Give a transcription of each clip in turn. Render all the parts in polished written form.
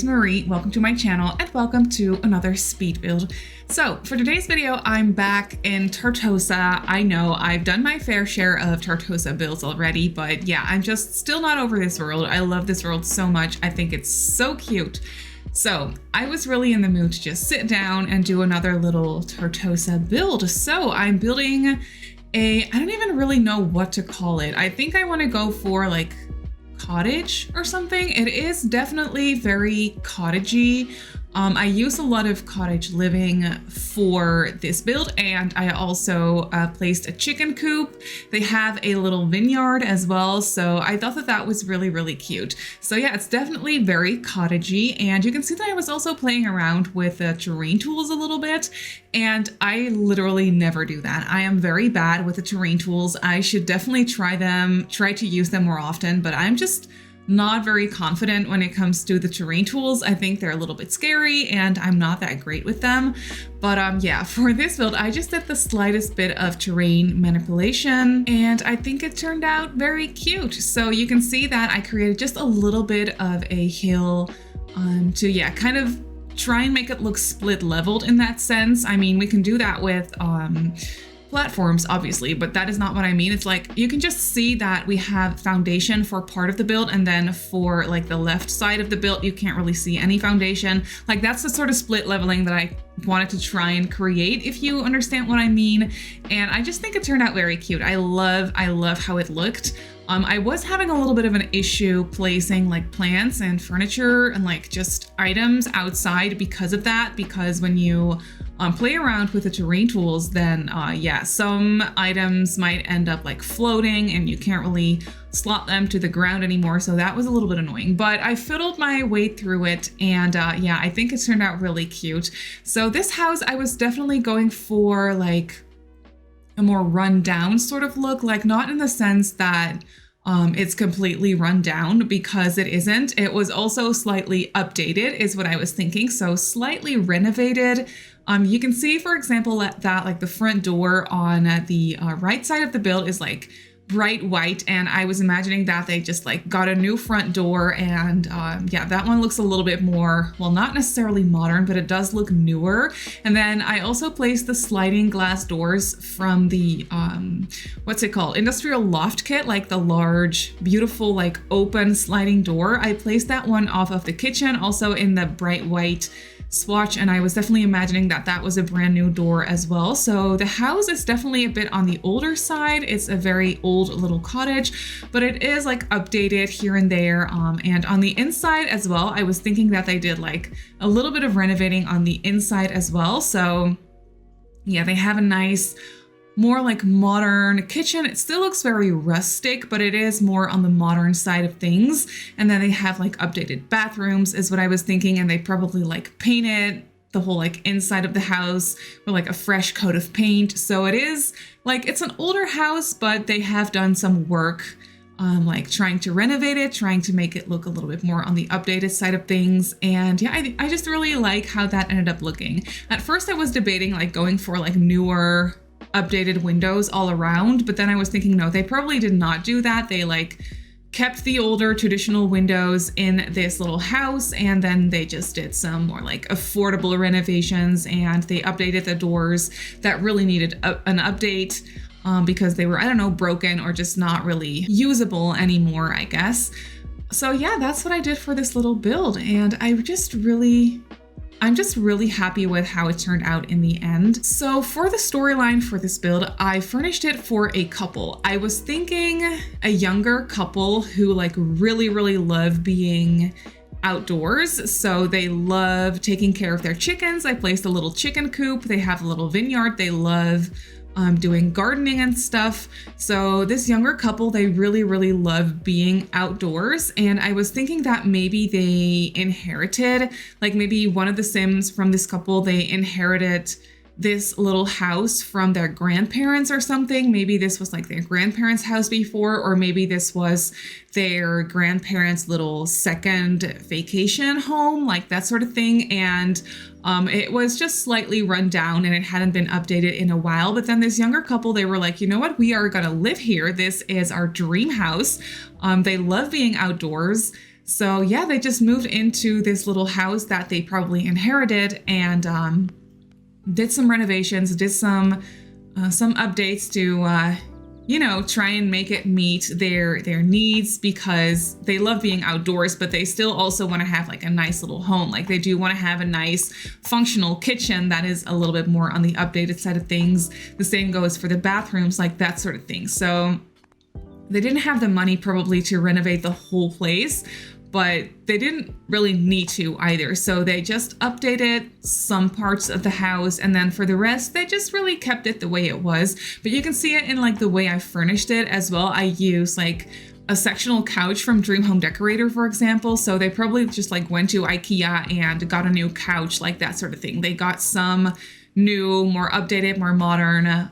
Simmary. Welcome to my channel and welcome to another speed build. So for today's video, I'm back in Tartosa. I know I've done my fair share of Tartosa builds already, but yeah, I'm just still not over this world. I love this world so much. I think it's so cute. So I was really in the mood to just sit down and do another little Tartosa build. So I'm building I don't even really know what to call it. I think I want to go for like cottage or something. It is definitely very cottagey. I use a lot of cottage living for this build, and I also placed a chicken coop. They have a little vineyard as well, so I thought that that was really, really cute. So yeah, it's definitely very cottagey, and you can see that I was also playing around with terrain tools a little bit, and I literally never do that. I am very bad with the terrain tools. I should definitely try to use them more often, but I'm just not very confident when it comes to the terrain tools. I think they're a little bit scary and I'm not that great with them. But yeah, for this build, I just did the slightest bit of terrain manipulation and I think it turned out very cute. So you can see that I created just a little bit of a hill to, yeah, kind of try and make it look split leveled in that sense. I mean, we can do that with platforms, obviously, but that is not what I mean. It's like you can just see that we have foundation for part of the build, and then for like the left side of the build, you can't really see any foundation. Like that's the sort of split leveling that I wanted to try and create, if you understand what I mean. And I just think it turned out very cute. I love how it looked. I was having a little bit of an issue placing like plants and furniture and like just items outside because of that, because when you play around with the terrain tools, then yeah, some items might end up like floating and you can't really slot them to the ground anymore. So that was a little bit annoying, but I fiddled my way through it. And yeah, I think it turned out really cute. So this house, I was definitely going for like a more run down sort of look, like not in the sense that it's completely run down, because it isn't. It was also slightly updated is what I was thinking. So slightly renovated. You can see, for example, that like the front door on the right side of the build is like bright white, and I was imagining that they just like got a new front door, and yeah, that one looks a little bit more, well, not necessarily modern, but it does look newer. And then I also placed the sliding glass doors from the what's it called, industrial loft kit, like the large beautiful like open sliding door. I placed that one off of the kitchen, also in the bright white swatch, and I was definitely imagining that that was a brand new door as well. So the house is definitely a bit on the older side. It's a very old little cottage, but it is like updated here and there. And on the inside as well, I was thinking that they did like a little bit of renovating on the inside as well. So yeah, they have a nice, more like modern kitchen. It still looks very rustic, but it is more on the modern side of things. And then they have like updated bathrooms is what I was thinking. And they probably like painted the whole like inside of the house with like a fresh coat of paint. So it is like, it's an older house, but they have done some work like trying to renovate it, trying to make it look a little bit more on the updated side of things. And yeah, I just really like how that ended up looking. At first I was debating like going for like newer updated windows all around, but then I was thinking, no, they probably did not do that. They like kept the older traditional windows in this little house, and then they just did some more like affordable renovations, and they updated the doors that really needed an update because they were, I don't know, broken or just not really usable anymore, I guess. So yeah, that's what I did for this little build, and I'm just really happy with how it turned out in the end. So for the storyline for this build, I furnished it for a couple. I was thinking a younger couple who like really, really love being outdoors. So they love taking care of their chickens. I placed a little chicken coop. They have a little vineyard. They love doing gardening and stuff. So this younger couple, they really, really love being outdoors. And I was thinking that maybe they inherited, like maybe one of the Sims from this couple, they inherited this little house from their grandparents or something. Maybe this was like their grandparents' house before, or maybe this was their grandparents' little second vacation home, like that sort of thing. And it was just slightly run down and it hadn't been updated in a while. But then this younger couple, they were like, you know what, we are gonna live here. This is our dream house. They love being outdoors. So yeah, they just moved into this little house that they probably inherited and did some renovations, did some updates to try and make it meet their needs, because they love being outdoors, but they still also want to have like a nice little home. Like they do want to have a nice functional kitchen that is a little bit more on the updated side of things. The same goes for the bathrooms, like that sort of thing. So they didn't have the money probably to renovate the whole place, but they didn't really need to either. So they just updated some parts of the house, and then for the rest, they just really kept it the way it was. But you can see it in like the way I furnished it as well. I use like a sectional couch from Dream Home Decorator, for example. So they probably just like went to IKEA and got a new couch, like that sort of thing. They got some new, more updated, more modern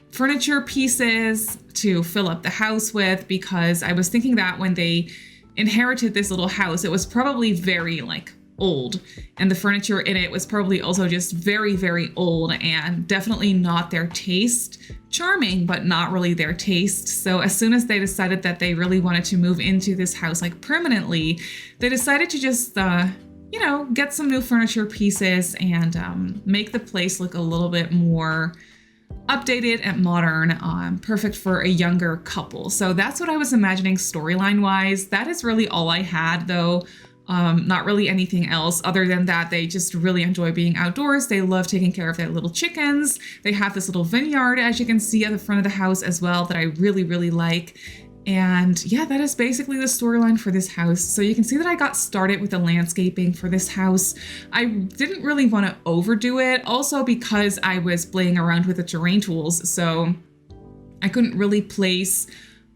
furniture pieces to fill up the house with, because I was thinking that when they inherited this little house, it was probably very like old, and the furniture in it was probably also just very, very old and definitely not their taste. Charming, but not really their taste. So as soon as they decided that they really wanted to move into this house like permanently, they decided to just get some new furniture pieces and make the place look a little bit more updated and modern, perfect for a younger couple. So that's what I was imagining storyline wise. That is really all I had though. Not really anything else other than that they just really enjoy being outdoors. They love taking care of their little chickens. They have this little vineyard, as you can see, at the front of the house as well, that I really, really like. And yeah, that is basically the storyline for this house. So you can see that I got started with the landscaping for this house. I didn't really want to overdo it, also because I was playing around with the terrain tools. So I couldn't really place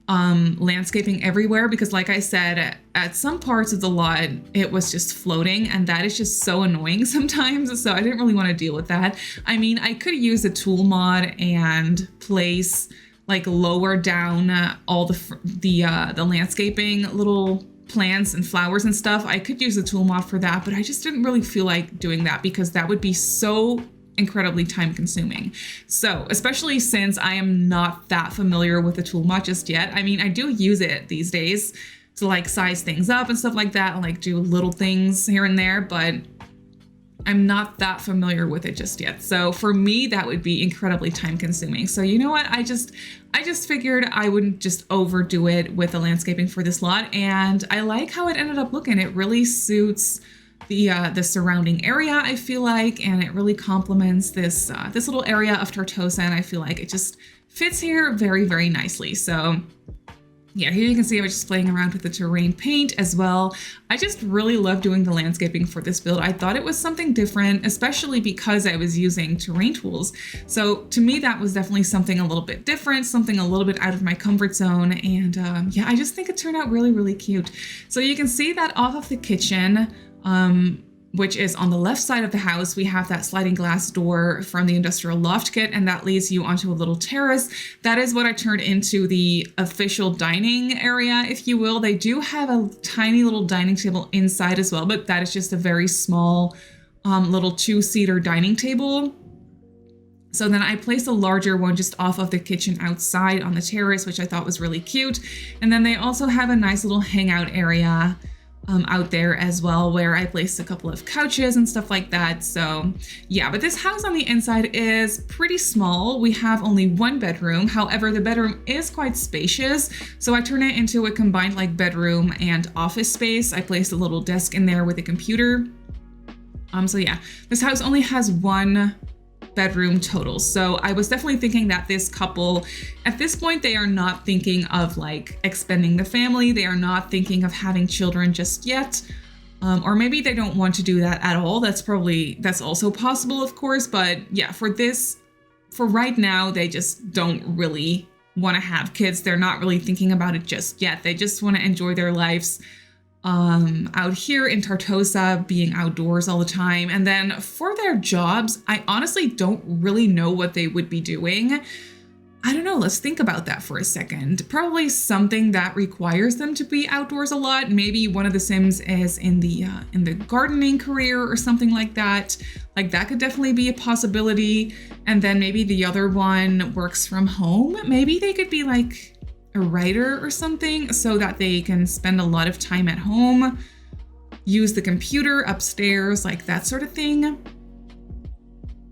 landscaping everywhere, because like I said, at some parts of the lot, it was just floating, and that is just so annoying sometimes. So I didn't really want to deal with that. I mean, I could use a tool mod and place like lower down all the landscaping little plants and flowers and stuff. I could use a tool mod for that, but I just didn't really feel like doing that because that would be so incredibly time consuming. So especially since I am not that familiar with the tool mod just yet. I mean, I do use it these days to like size things up and stuff like that, and like do little things here and there, but I'm not that familiar with it just yet. So for me, that would be incredibly time consuming. So you know what? I just figured I wouldn't just overdo it with the landscaping for this lot. And I like how it ended up looking. It really suits the surrounding area, I feel like, and it really complements this little area of Tortosa. And I feel like it just fits here very, very nicely. So yeah, here you can see I was just playing around with the terrain paint as well. I just really love doing the landscaping for this build. I thought it was something different, especially because I was using terrain tools. So to me, that was definitely something a little bit different, something a little bit out of my comfort zone. And yeah, I just think it turned out really, really cute. So you can see that off of the kitchen, which is on the left side of the house, we have that sliding glass door from the industrial loft kit, and that leads you onto a little terrace. That is what I turned into the official dining area, if you will. They do have a tiny little dining table inside as well, but that is just a very small little two-seater dining table. So then I placed a larger one just off of the kitchen outside on the terrace, which I thought was really cute. And then they also have a nice little hangout area out there as well, where I placed a couple of couches and stuff like that. So yeah, but this house on the inside is pretty small. We have only one bedroom. However, the bedroom is quite spacious. So I turned it into a combined like bedroom and office space. I placed a little desk in there with a computer. So yeah, this house only has one bedroom total. So I was definitely thinking that this couple, at this point, they are not thinking of like expanding the family. They are not thinking of having children just yet. Or maybe they don't want to do that at all. That's also possible, of course. But yeah, for right now, they just don't really want to have kids. They're not really thinking about it just yet. They just want to enjoy their lives out here in Tortosa, being outdoors all the time. And then for their jobs, I honestly don't really know what they would be doing. I don't know. Let's think about that for a second. Probably something that requires them to be outdoors a lot. Maybe one of the Sims is in the gardening career or something like that. Like that could definitely be a possibility. And then maybe the other one works from home. Maybe they could be like a writer or something so that they can spend a lot of time at home, use the computer upstairs, like that sort of thing.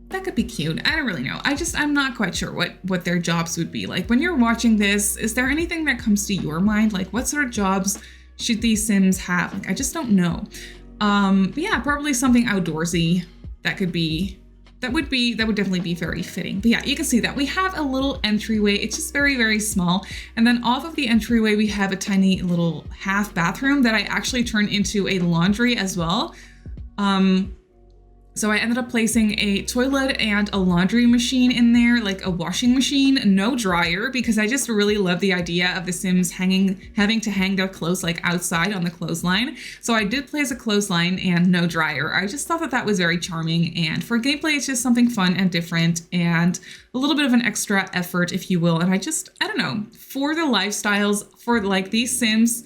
That could be cute. I don't really know. I'm not quite sure what their jobs would be. Like when you're watching this, is there anything that comes to your mind? Like what sort of jobs should these Sims have? Like I just don't know. But yeah, probably something outdoorsy that would definitely be very fitting. But yeah, you can see that we have a little entryway. It's just very, very small. And then off of the entryway, we have a tiny little half bathroom that I actually turned into a laundry as well. So I ended up placing a toilet and a laundry machine in there, like a washing machine, no dryer, because I just really love the idea of the Sims having to hang their clothes like outside on the clothesline. So I did place a clothesline and no dryer. I just thought that was very charming. And for gameplay, it's just something fun and different and a little bit of an extra effort, if you will. And I don't know, for the lifestyles, for like these Sims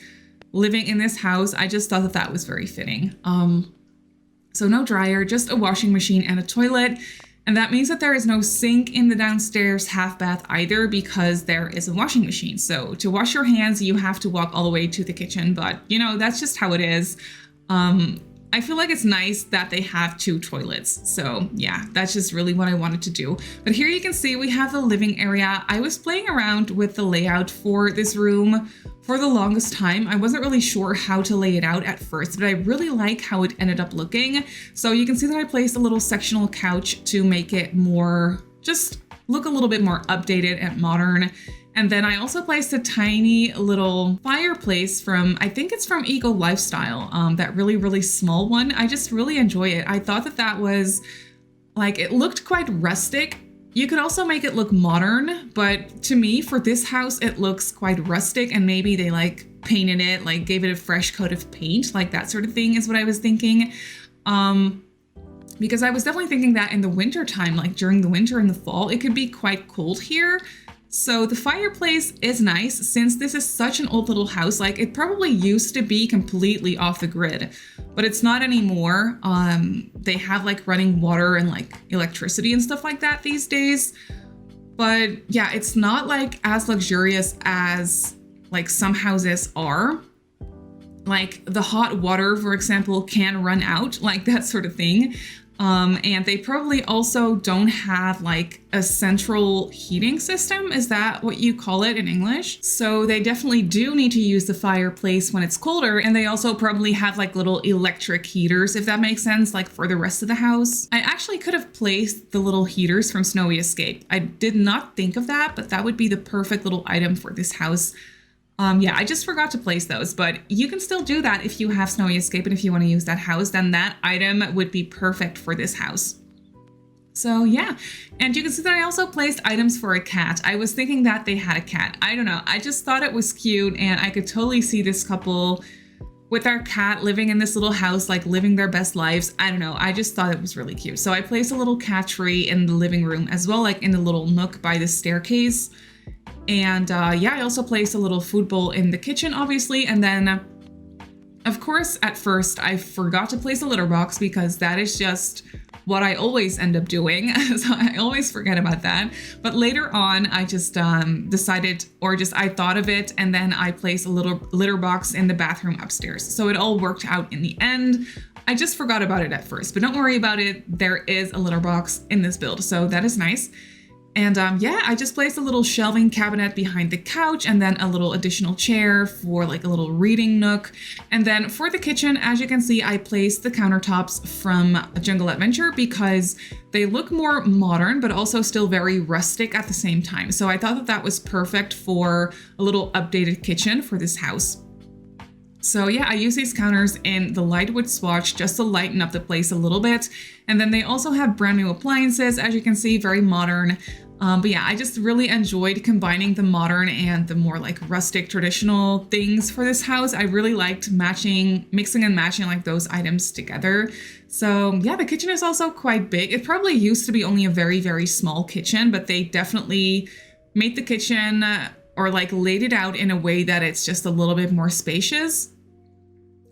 living in this house, I just thought that was very fitting. So no dryer, just a washing machine and a toilet. And that means that there is no sink in the downstairs half bath either because there is a washing machine. So to wash your hands, you have to walk all the way to the kitchen, but you know, that's just how it is. I feel like it's nice that they have 2 toilets. So yeah, that's just really what I wanted to do. But here you can see we have the living area. I was playing around with the layout for this room for the longest time. I wasn't really sure how to lay it out at first, but I really like how it ended up looking. So you can see that I placed a little sectional couch to make it more, just look a little bit more updated and modern. And then I also placed a tiny little fireplace from, I think it's from Eco Lifestyle, that really, really small one. I just really enjoy it. I thought that was like, it looked quite rustic. You could also make it look modern, but to me, for this house, it looks quite rustic and maybe they like painted it, like gave it a fresh coat of paint, like that sort of thing is what I was thinking. Because I was definitely thinking that in the winter time, like during the winter and the fall, it could be quite cold here. So the fireplace is nice since this is such an old little house. Like it probably used to be completely off the grid, but it's not anymore. They have like running water and like electricity and stuff like that these days. But yeah, it's not like as luxurious as like some houses are. Like the hot water, for example, can run out, like that sort of thing. And they probably also don't have like a central heating system. Is that what you call it in English? So they definitely do need to use the fireplace when it's colder. And they also probably have like little electric heaters, if that makes sense, like for the rest of the house. I actually could have placed the little heaters from Snowy Escape. I did not think of that, but that would be the perfect little item for this house. Yeah, I just forgot to place those, but you can still do that if you have Snowy Escape and if you want to use that house, then that item would be perfect for this house. So yeah, and you can see that I also placed items for a cat. I was thinking that they had a cat. I don't know, I just thought it was cute and I could totally see this couple with our cat living in this little house, like living their best lives. I don't know, I just thought it was really cute. So I placed a little cat tree in the living room as well, like in the little nook by the staircase. And yeah, I also placed a little food bowl in the kitchen, obviously. And then, of course, at first, I forgot to place a litter box because that is just what I always end up doing. So I always forget about that. But later on, I just decided, or just I thought of it, and then I placed a little litter box in the bathroom upstairs. So it all worked out in the end. I just forgot about it at first, but don't worry about it. There is a litter box in this build, so that is nice. And yeah, I just placed a little shelving cabinet behind the couch and then a little additional chair for like a little reading nook. And then for the kitchen, as you can see, I placed the countertops from Jungle Adventure because they look more modern, but also still very rustic at the same time. So I thought that was perfect for a little updated kitchen for this house. So yeah, I use these counters in the lightwood swatch just to lighten up the place a little bit. And then they also have brand new appliances, as you can see, very modern. But yeah, I just really enjoyed combining the modern and the more like rustic traditional things for this house. I really liked mixing and matching like those items together. So yeah, the kitchen is also quite big. It probably used to be only a very, very small kitchen, but they definitely made the kitchen or like laid it out in a way that it's just a little bit more spacious.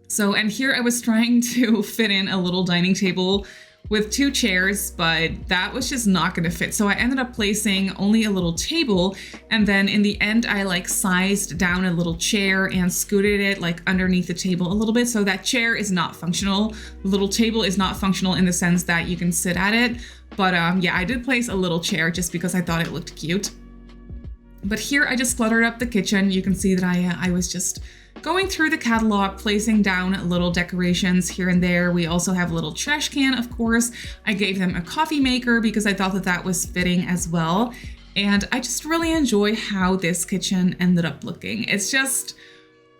So, and here I was trying to fit in a little dining table with 2 chairs, but that was just not gonna fit. So I ended up placing only a little table. And then in the end, I like sized down a little chair and scooted it like underneath the table a little bit. So that chair is not functional. The little table is not functional in the sense that you can sit at it. But yeah, I did place a little chair just because I thought it looked cute. But here I just cluttered up the kitchen. You can see that I was just going through the catalog, placing down little decorations here and there. We also have a little trash can, of course. I gave them a coffee maker because I thought that that was fitting as well. And I just really enjoy how this kitchen ended up looking. It's just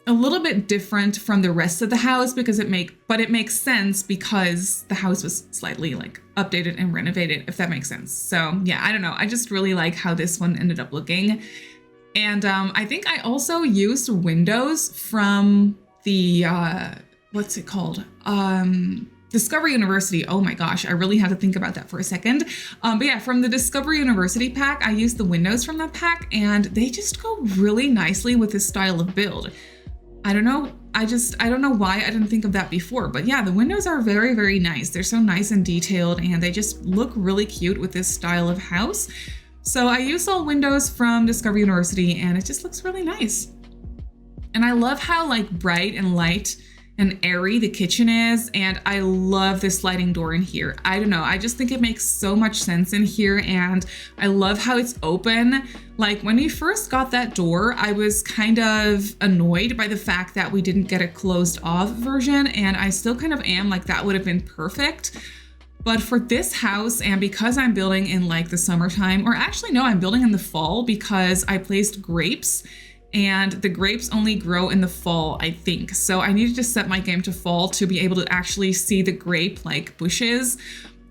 a little bit different from the rest of the house because it makes sense because the house was slightly like updated and renovated, if that makes sense. So yeah, I don't know. I just really like how this one ended up looking. And I think I also used windows from the, what's it called? Discovery University. Oh my gosh, I really had to think about that for a second. But yeah, from the Discovery University pack, I used the windows from that pack and they just go really nicely with this style of build. I don't know. I don't know why I didn't think of that before, but yeah, the windows are very, very nice. They're so nice and detailed and they just look really cute with this style of house. So I used all windows from Discovery University and it just looks really nice. And I love how like bright and light and airy the kitchen is. And I love this sliding door in here. I don't know, I just think it makes so much sense in here. And I love how it's open. Like when we first got that door, I was kind of annoyed by the fact that we didn't get a closed off version. And I still kind of am, like that would have been perfect. But for this house, and because I'm building in like the summertime, or actually no, I'm building in the fall because I placed grapes and the grapes only grow in the fall, I think. So I needed to set my game to fall to be able to actually see the grape like bushes.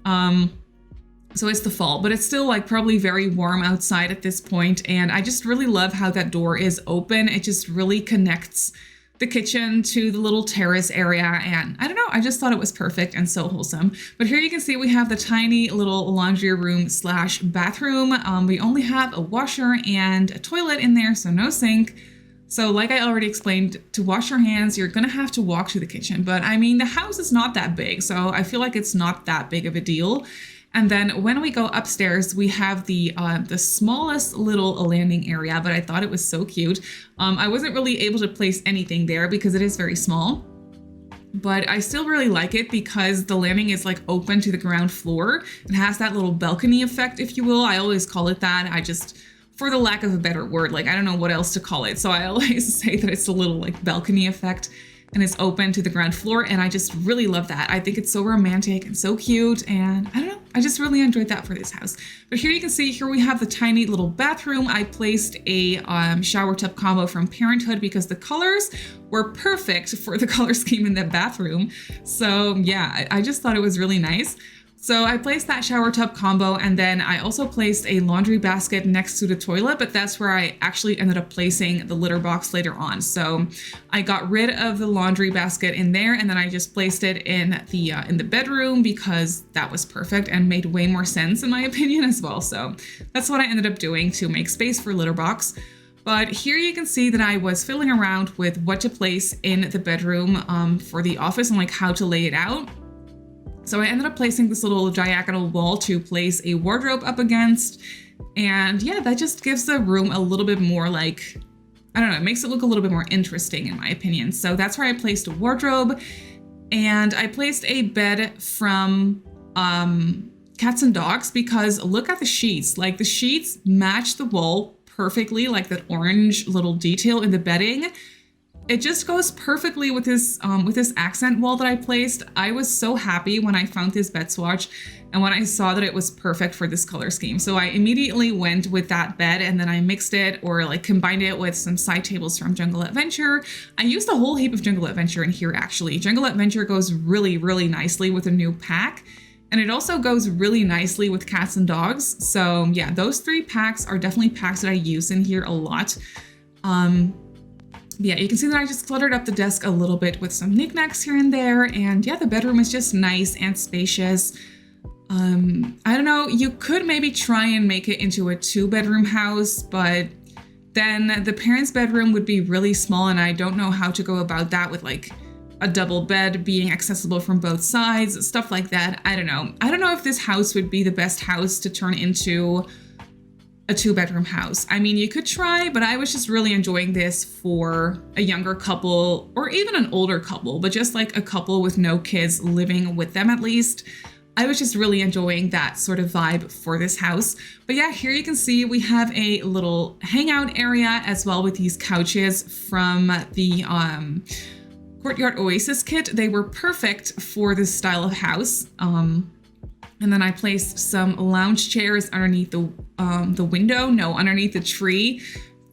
So it's the fall, but it's still like probably very warm outside at this point. And I just really love how that door is open. It just really connects the kitchen to the little terrace area. And I don't know, I just thought it was perfect and so wholesome. But here you can see we have the tiny little laundry room slash bathroom. We only have a washer and a toilet in there, so no sink. So like I already explained, to wash your hands, you're gonna have to walk to the kitchen. But I mean, the house is not that big, so I feel like it's not that big of a deal. And then when we go upstairs, we have the smallest little landing area, but I thought it was so cute. I wasn't really able to place anything there because it is very small, but I still really like it because the landing is like open to the ground floor. It has that little balcony effect, if you will. I always call it that. I just, for the lack of a better word, like I don't know what else to call it. So I always say that it's a little like balcony effect. And it's open to the ground floor. And I just really love that. I think it's so romantic and so cute. And I don't know, I just really enjoyed that for this house. But here you can see, here we have the tiny little bathroom. I placed a shower tub combo from Parenthood because the colors were perfect for the color scheme in the bathroom. So yeah, I just thought it was really nice. So I placed that shower tub combo, and then I also placed a laundry basket next to the toilet, but that's where I actually ended up placing the litter box later on. So I got rid of the laundry basket in there, and then I just placed it in the bedroom because that was perfect and made way more sense in my opinion as well. So that's what I ended up doing to make space for litter box. But here you can see that I was fiddling around with what to place in the bedroom for the office and like how to lay it out. So I ended up placing this little diagonal wall to place a wardrobe up against. And yeah, that just gives the room a little bit more like, I don't know, it makes it look a little bit more interesting in my opinion. So that's where I placed a wardrobe, and I placed a bed from Cats and Dogs because look at the sheets. Like the sheets match the wall perfectly, like that orange little detail in the bedding. It just goes perfectly with this accent wall that I placed. I was so happy when I found this bed swatch and when I saw that it was perfect for this color scheme. So I immediately went with that bed, and then I mixed it or like combined it with some side tables from Jungle Adventure. I used a whole heap of Jungle Adventure in here actually. Jungle Adventure goes really, really nicely with a new pack. And it also goes really nicely with Cats and Dogs. So yeah, those 3 packs are definitely packs that I use in here a lot. Yeah, you can see that I just cluttered up the desk a little bit with some knickknacks here and there. And yeah, the bedroom is just nice and spacious. I don't know, you could maybe try and make it into a 2-bedroom house, but then the parents' bedroom would be really small and I don't know how to go about that with like a double bed being accessible from both sides, stuff like that. I don't know. I don't know if this house would be the best house to turn into a 2-bedroom house. I mean, you could try, but I was just really enjoying this for a younger couple or even an older couple, but just like a couple with no kids living with them at least. I was just really enjoying that sort of vibe for this house. But yeah, here you can see we have a little hangout area as well with these couches from the Courtyard Oasis kit. They were perfect for this style of house. And then I placed some lounge chairs underneath the underneath the tree,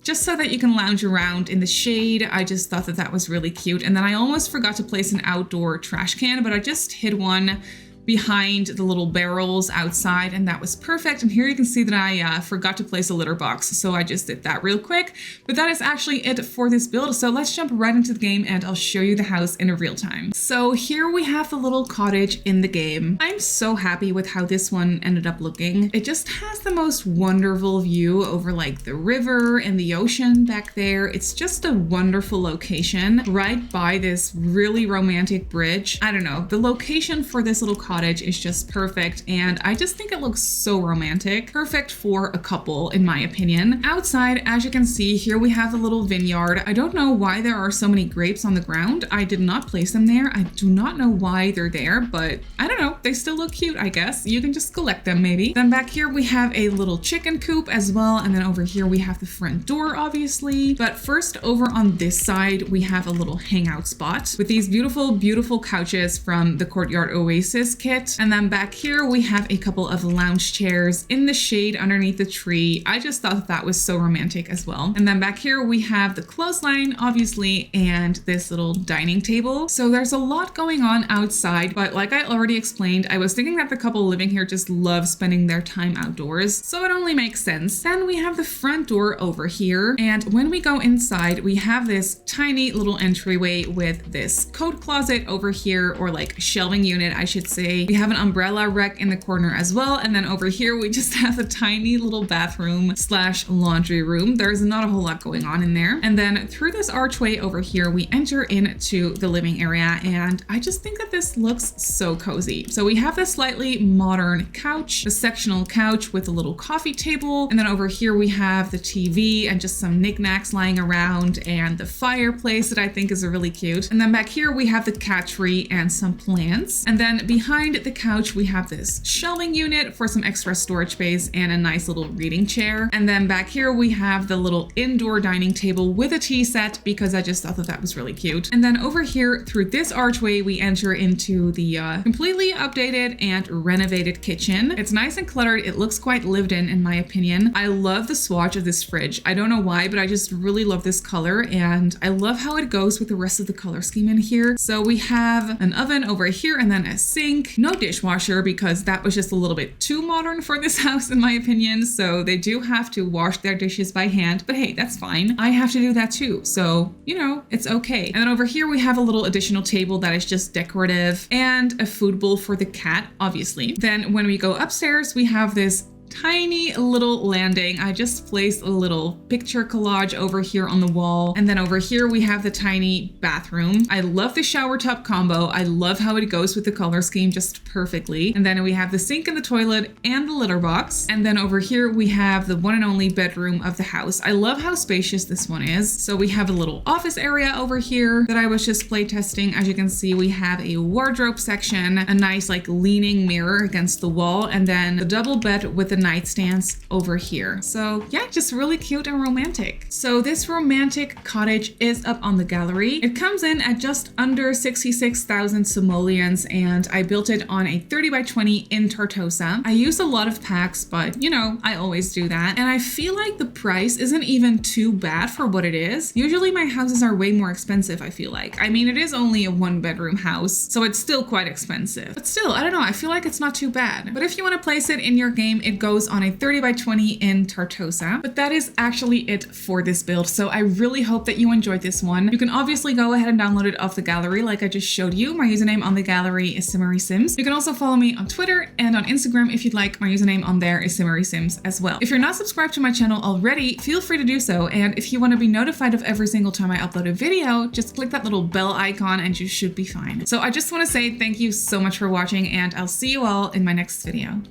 just so that you can lounge around in the shade. I just thought that that was really cute. And then I almost forgot to place an outdoor trash can, but I just hid one behind the little barrels outside, and that was perfect. And here you can see that I forgot to place a litter box, so I just did that real quick. But that is actually it for this build, so let's jump right into the game and I'll show you the house in real time. So here we have the little cottage in the game. I'm so happy with how this one ended up looking. It just has the most wonderful view over like the river and the ocean back there. It's just a wonderful location right by this really romantic bridge. I don't know, the location for this little cottage is just perfect, and I just think it looks so romantic. Perfect for a couple, in my opinion. Outside, as you can see, here we have a little vineyard. I don't know why there are so many grapes on the ground. I did not place them there. I do not know why they're there, but I don't know. They still look cute, I guess. You can just collect them maybe. Then back here we have a little chicken coop as well, and then over here we have the front door, obviously. But first, over on this side, we have a little hangout spot with these beautiful, beautiful couches from the Courtyard Oasis kit. And then back here we have a couple of lounge chairs in the shade underneath the tree. I just thought that was so romantic as well. And then back here we have the clothesline, obviously, and this little dining table. So there's a lot going on outside, but like I already explained, I was thinking that the couple living here just love spending their time outdoors, so it only makes sense. Then we have the front door over here, and when we go inside, we have this tiny little entryway with this coat closet over here, or like shelving unit, I should say. We have an umbrella rack in the corner as well, and then over here we just have a tiny little bathroom slash laundry room. There's not a whole lot going on in there. And then through this archway over here, we enter into the living area, and I just think that this looks so cozy. So we have this slightly modern couch, a sectional couch with a little coffee table, and then over here we have the TV and just some knickknacks lying around, and the fireplace that I think is really cute. And then back here we have the cat tree and some plants. And then behind the couch we have this shelving unit for some extra storage space and a nice little reading chair. And then back here we have the little indoor dining table with a tea set, because I just thought that that was really cute. And then over here through this archway we enter into the completely updated and renovated kitchen. It's nice and cluttered. It looks quite lived in my opinion. I love the swatch of this fridge. I don't know why, but I just really love this color, and I love how it goes with the rest of the color scheme in here. So we have an oven over here, and then a sink. No dishwasher, because that was just a little bit too modern for this house in my opinion. So they do have to wash their dishes by hand, but hey, that's fine. I have to do that too. So, you know, it's okay. And then over here we have a little additional table that is just decorative, and a food bowl for the cat, obviously. Then when we go upstairs, we have this tiny little landing. I just placed a little picture collage over here on the wall. And then over here we have the tiny bathroom. I love the shower tub combo. I love how it goes with the color scheme just perfectly. And then we have the sink and the toilet and the litter box. And then over here we have the one and only bedroom of the house. I love how spacious this one is. So we have a little office area over here that I was just play testing. As you can see, we have a wardrobe section, a nice like leaning mirror against the wall, and then the double bed with the nightstands over here. So yeah, just really cute and romantic. So this romantic cottage is up on the gallery. It comes in at just under 66,000 simoleons, and I built it on a 30 by 20 in Tortosa. I used a lot of packs, but you know, I always do that. And I feel like the price isn't even too bad for what it is. Usually my houses are way more expensive, I feel like. I mean, it is only a 1-bedroom house, so it's still quite expensive. But still, I don't know, I feel like it's not too bad. But if you want to place it in your game, it goes goes on a 30 by 20 in Tartosa. But that is actually it for this build. So I really hope that you enjoyed this one. You can obviously go ahead and download it off the gallery like I just showed you. My username on the gallery is Simmarysims. You can also follow me on Twitter and on Instagram if you'd like. My username on there is Simmarysims as well. If you're not subscribed to my channel already, feel free to do so. And if you want to be notified of every single time I upload a video, just click that little bell icon and you should be fine. So I just want to say thank you so much for watching, and I'll see you all in my next video.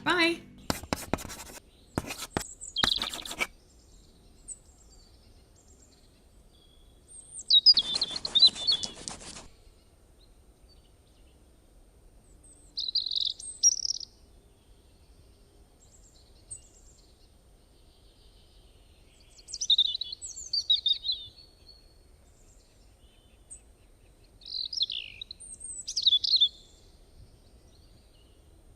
Bye!